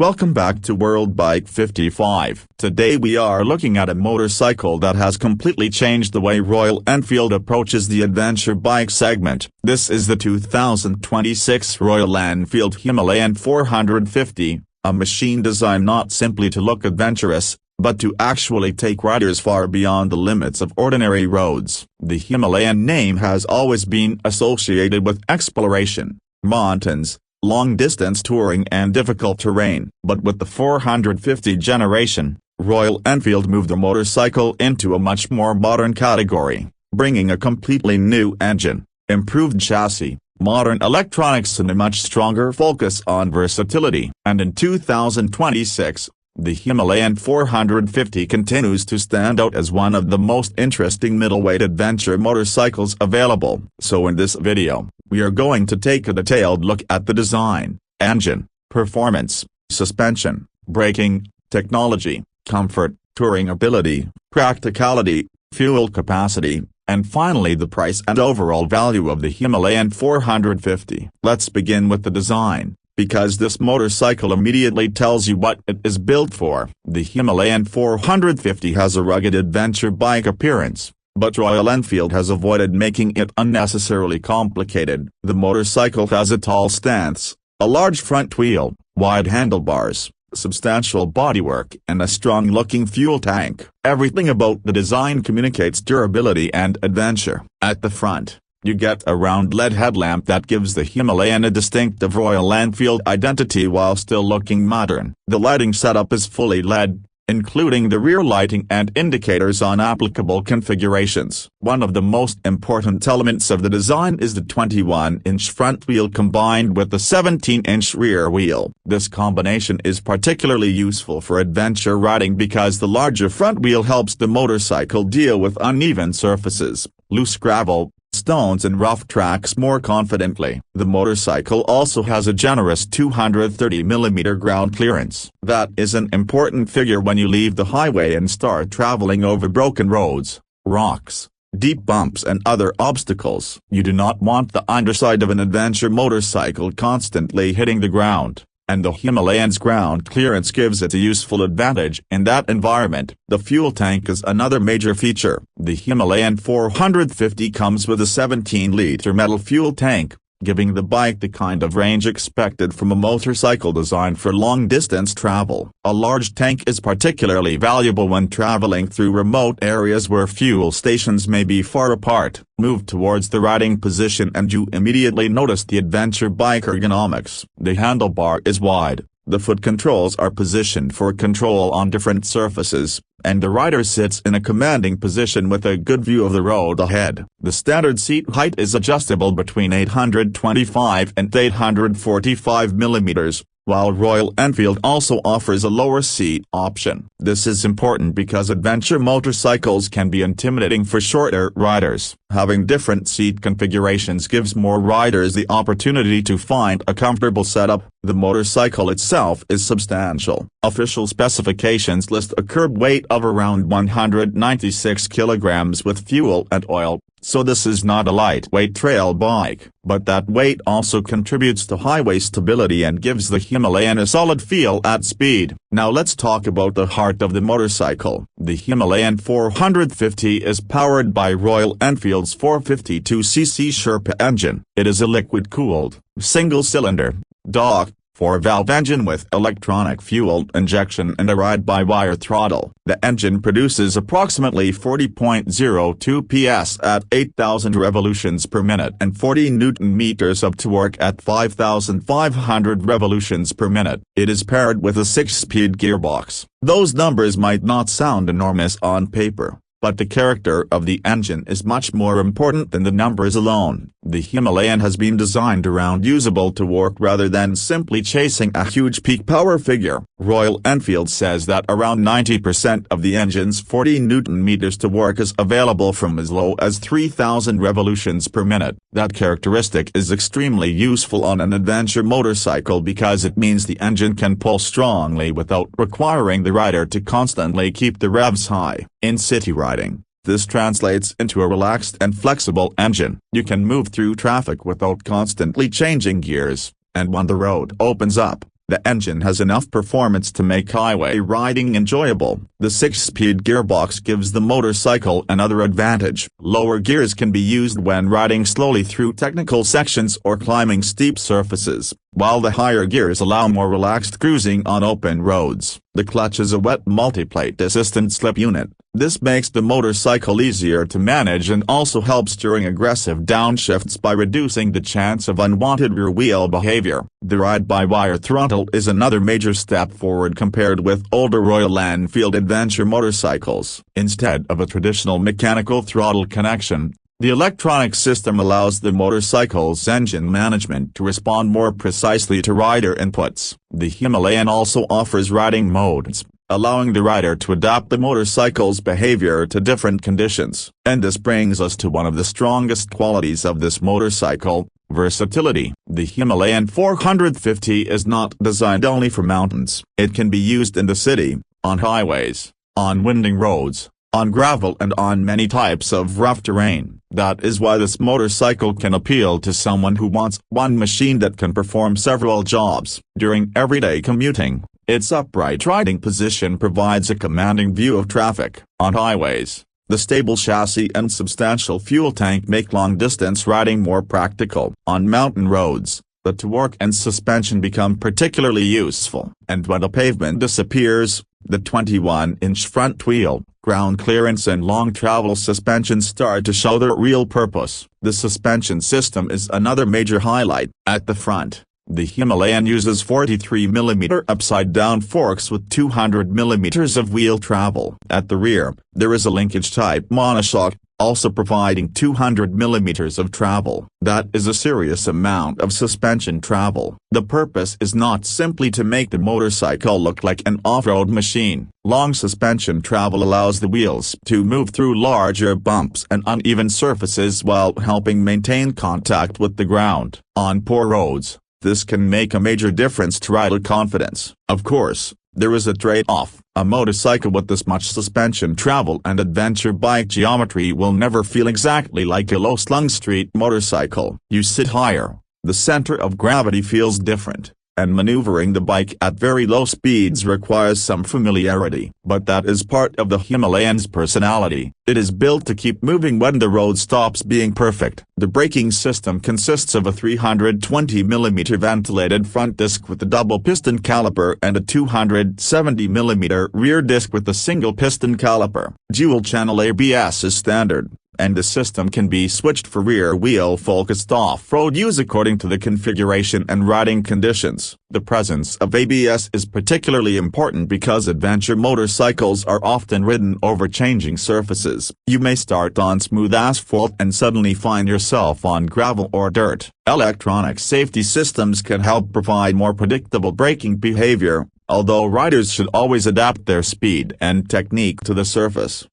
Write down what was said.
Welcome back to World Bike 55. Today we are looking at a motorcycle that has completely changed the way Royal Enfield approaches the adventure bike segment. This is the 2026 Royal Enfield Himalayan 450, a machine designed not simply to look adventurous, but to actually take riders far beyond the limits of ordinary roads. The Himalayan name has always been associated with exploration, mountains, long-distance touring and difficult terrain. But with the 450 generation, Royal Enfield moved the motorcycle into a much more modern category, bringing a completely new engine, improved chassis, modern electronics and a much stronger focus on versatility. And in 2026, the Himalayan 450 continues to stand out as one of the most interesting middleweight adventure motorcycles available. So in this video, we are going to take a detailed look at the design, engine, performance, suspension, braking, technology, comfort, touring ability, practicality, fuel capacity, and finally the price and overall value of the Himalayan 450. Let's begin with the design, because this motorcycle immediately tells you what it is built for. The Himalayan 450 has a rugged adventure bike appearance, but Royal Enfield has avoided making it unnecessarily complicated. The motorcycle has a tall stance, a large front wheel, wide handlebars, substantial bodywork and a strong-looking fuel tank. Everything about the design communicates durability and adventure. At the front, you get a round LED headlamp that gives the Himalayan a distinctive Royal Enfield identity while still looking modern. The lighting setup is fully LED, including the rear lighting and indicators on applicable configurations. One of the most important elements of the design is the 21-inch front wheel combined with the 17-inch rear wheel. This combination is particularly useful for adventure riding because the larger front wheel helps the motorcycle deal with uneven surfaces, loose gravel, stones and rough tracks more confidently. The motorcycle also has a generous 230mm ground clearance. That is an important figure when you leave the highway and start traveling over broken roads, rocks, deep bumps and other obstacles. You do not want the underside of an adventure motorcycle constantly hitting the ground, and the Himalayan's ground clearance gives it a useful advantage in that environment. The fuel tank is another major feature. The Himalayan 450 comes with a 17-liter metal fuel tank, giving the bike the kind of range expected from a motorcycle designed for long-distance travel. A large tank is particularly valuable when traveling through remote areas where fuel stations may be far apart. Move towards the riding position and you immediately notice the adventure bike ergonomics. The handlebar is wide, the foot controls are positioned for control on different surfaces, and the rider sits in a commanding position with a good view of the road ahead. The standard seat height is adjustable between 825 and 845 millimeters, while Royal Enfield also offers a lower seat option. This is important because adventure motorcycles can be intimidating for shorter riders. Having different seat configurations gives more riders the opportunity to find a comfortable setup. The motorcycle itself is substantial. Official specifications list a curb weight of around 196 kilograms with fuel and oil, so this is not a lightweight trail bike, but that weight also contributes to highway stability and gives the Himalayan a solid feel at speed. Now let's talk about the heart of the motorcycle. The Himalayan 450 is powered by Royal Enfield's 452cc Sherpa engine. It is a liquid-cooled, single-cylinder, DOC, 4-valve engine with electronic fuel injection and a ride-by-wire throttle. The engine produces approximately 40.02 PS at 8,000 revolutions per minute and 40 Nm of torque at 5,500 revolutions per minute. It is paired with a 6-speed gearbox. Those numbers might not sound enormous on paper, but the character of the engine is much more important than the numbers alone. The Himalayan has been designed around usable torque rather than simply chasing a huge peak power figure. Royal Enfield says that around 90% of the engine's 40 Nm torque is available from as low as 3,000 revolutions per minute. That characteristic is extremely useful on an adventure motorcycle because it means the engine can pull strongly without requiring the rider to constantly keep the revs high. In city riding, this translates into a relaxed and flexible engine. You can move through traffic without constantly changing gears, and when the road opens up, The engine has enough performance to make highway riding enjoyable. The 6-speed gearbox gives the motorcycle another advantage. Lower gears can be used when riding slowly through technical sections or climbing steep surfaces, while the higher gears allow more relaxed cruising on open roads. The clutch is a wet multiplate assistant slip unit. This makes the motorcycle easier to manage and also helps during aggressive downshifts by reducing the chance of unwanted rear wheel behavior. The ride-by-wire throttle is another major step forward compared with older Royal Enfield adventure motorcycles. Instead of a traditional mechanical throttle connection, the electronic system allows the motorcycle's engine management to respond more precisely to rider inputs. The Himalayan also offers riding modes, allowing the rider to adapt the motorcycle's behavior to different conditions. And this brings us to one of the strongest qualities of this motorcycle: versatility. The Himalayan 450 is not designed only for mountains. It can be used in the city, on highways, on winding roads, on gravel and on many types of rough terrain. That is why this motorcycle can appeal to someone who wants one machine that can perform several jobs. During everyday commuting, its upright riding position provides a commanding view of traffic. On highways, the stable chassis and substantial fuel tank make long-distance riding more practical. On mountain roads, the torque and suspension become particularly useful. And when the pavement disappears, the 21-inch front wheel, ground clearance and long travel suspension start to show their real purpose. The suspension system is another major highlight. At the front, the Himalayan uses 43mm upside-down forks with 200mm of wheel travel. At the rear, there is a linkage-type monoshock, also providing 200mm of travel. That is a serious amount of suspension travel. The purpose is not simply to make the motorcycle look like an off-road machine. Long suspension travel allows the wheels to move through larger bumps and uneven surfaces while helping maintain contact with the ground. On poor roads, this can make a major difference to rider confidence. Of course, there is a trade-off. A motorcycle with this much suspension travel and adventure bike geometry will never feel exactly like a low-slung street motorcycle. You sit higher, the center of gravity feels different, and maneuvering the bike at very low speeds requires some familiarity. But that is part of the Himalayan's personality. It is built to keep moving when the road stops being perfect. The braking system consists of a 320mm ventilated front disc with a double piston caliper and a 270mm rear disc with a single piston caliper. Dual-channel ABS is standard, and the system can be switched for rear-wheel focused off-road use according to the configuration and riding conditions. The presence of ABS is particularly important because adventure motorcycles are often ridden over changing surfaces. You may start on smooth asphalt and suddenly find yourself on gravel or dirt. Electronic safety systems can help provide more predictable braking behavior, although riders should always adapt their speed and technique to the surface.